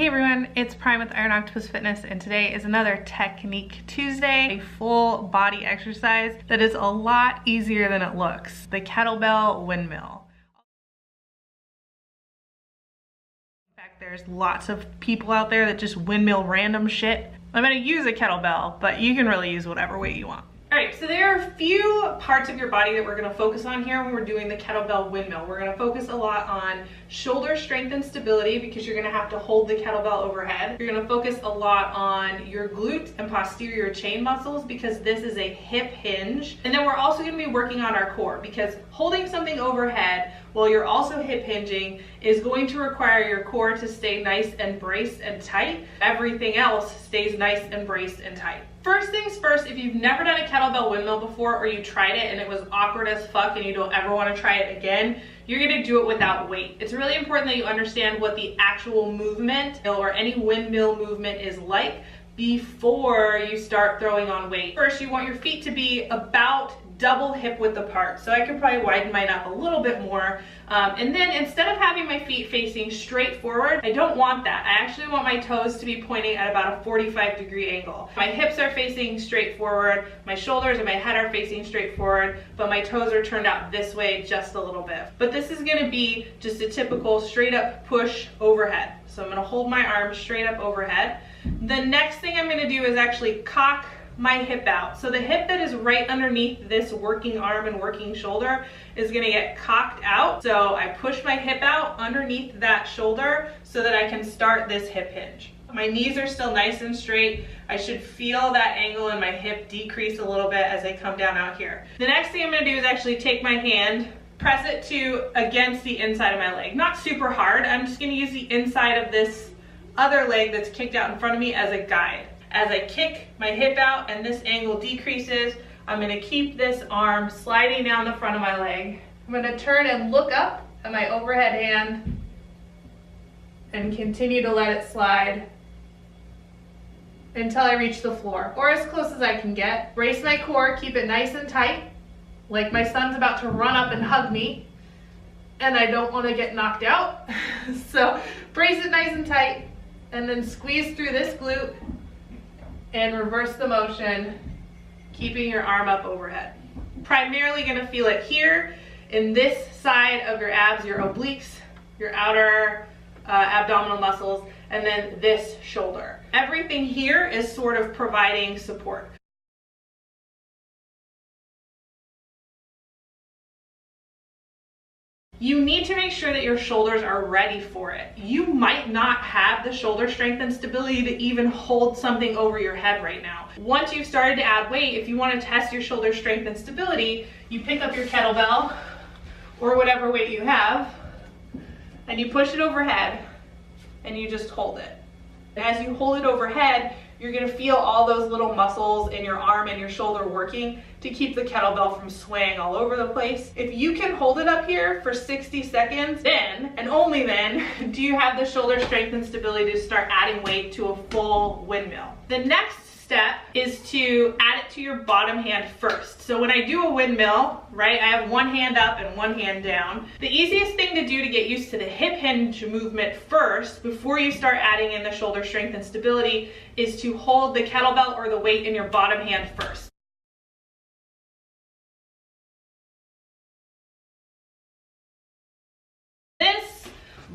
everyone, it's Prime with Iron Octopus Fitness, and today is another Technique Tuesday, a full body exercise that is a lot easier than it looks, the kettlebell windmill. In fact, there's lots of people out there that just windmill random shit. I'm gonna use a kettlebell, but you can really use whatever weight you want. All right, so there are a few parts of your body that we're gonna focus on here when we're doing the kettlebell windmill. We're gonna focus a lot on shoulder strength and stability because you're gonna have to hold the kettlebell overhead. You're gonna focus a lot on your glute and posterior chain muscles because this is a hip hinge. And then we're also gonna be working on our core because holding something overhead while you're also hip hinging is going to require your core to stay nice and braced and tight. Everything else stays nice and braced and tight. First things first, if you've never done a kettlebell windmill before or you tried it and it was awkward as fuck and you don't ever want to try it again, you're going to do it without weight. It's really important that you understand what the actual movement or any windmill movement is like before you start throwing on weight. First, you want your feet to be about double hip width apart. So I could probably widen mine up a little bit more. And then instead of having my feet facing straight forward, I don't want that. I actually want my toes to be pointing at about a 45-degree angle. My hips are facing straight forward, my shoulders and my head are facing straight forward, but my toes are turned out this way just a little bit. But this is gonna be just a typical straight up push overhead. So I'm gonna hold my arms straight up overhead. The next thing I'm gonna do is actually cock my hip out. So the hip that is right underneath this working arm and working shoulder is gonna get cocked out. So I push my hip out underneath that shoulder so that I can start this hip hinge. My knees are still nice and straight. I should feel that angle in my hip decrease a little bit as I come down out here. The next thing I'm gonna do is actually take my hand, press it to against the inside of my leg. Not super hard, I'm just gonna use the inside of this other leg that's kicked out in front of me as a guide. As I kick my hip out and this angle decreases, I'm gonna keep this arm sliding down the front of my leg. I'm gonna turn and look up at my overhead hand and continue to let it slide until I reach the floor, or as close as I can get. Brace my core, keep it nice and tight, like my son's about to run up and hug me, and I don't wanna get knocked out. So brace it nice and tight, and then squeeze through this glute, and reverse the motion, keeping your arm up overhead. Primarily gonna feel it here in this side of your abs, your obliques, your outer abdominal muscles, and then this shoulder. Everything here is sort of providing support. You need to make sure that your shoulders are ready for it. You might not have the shoulder strength and stability to even hold something over your head right now. Once you've started to add weight, if you want to test your shoulder strength and stability, you pick up your kettlebell or whatever weight you have, and you push it overhead, and you just hold it. And as you hold it overhead, you're gonna feel all those little muscles in your arm and your shoulder working to keep the kettlebell from swaying all over the place. If you can hold it up here for 60 seconds, then, and only then, do you have the shoulder strength and stability to start adding weight to a full windmill. The next step is to add it to your bottom hand first. So when I do a windmill, right, I have one hand up and one hand down. The easiest thing to do to get used to the hip hinge movement first, before you start adding in the shoulder strength and stability, is to hold the kettlebell or the weight in your bottom hand first. This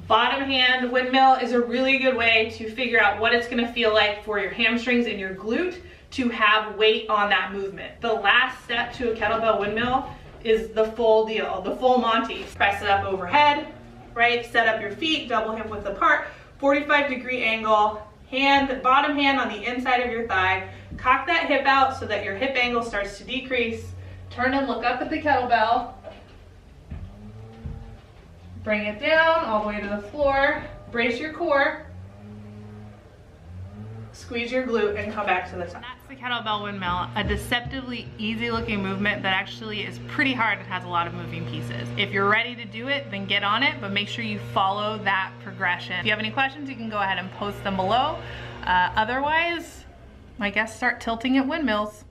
bottom hand windmill is a really good way to figure out what it's gonna feel like for your hamstrings and your glute to have weight on that movement. The last step to a kettlebell windmill is the full deal, the full Monty. Press it up overhead, right? Set up your feet, double hip width apart, 45-degree angle, bottom hand on the inside of your thigh. Cock that hip out so that your hip angle starts to decrease. Turn and look up at the kettlebell. Bring it down all the way to the floor. Brace your core. Squeeze your glute and come back to the top. That's the kettlebell windmill, a deceptively easy looking movement that actually is pretty hard and has a lot of moving pieces. If you're ready to do it, then get on it, but make sure you follow that progression. If you have any questions, you can go ahead and post them below. Otherwise, I guess start tilting at windmills.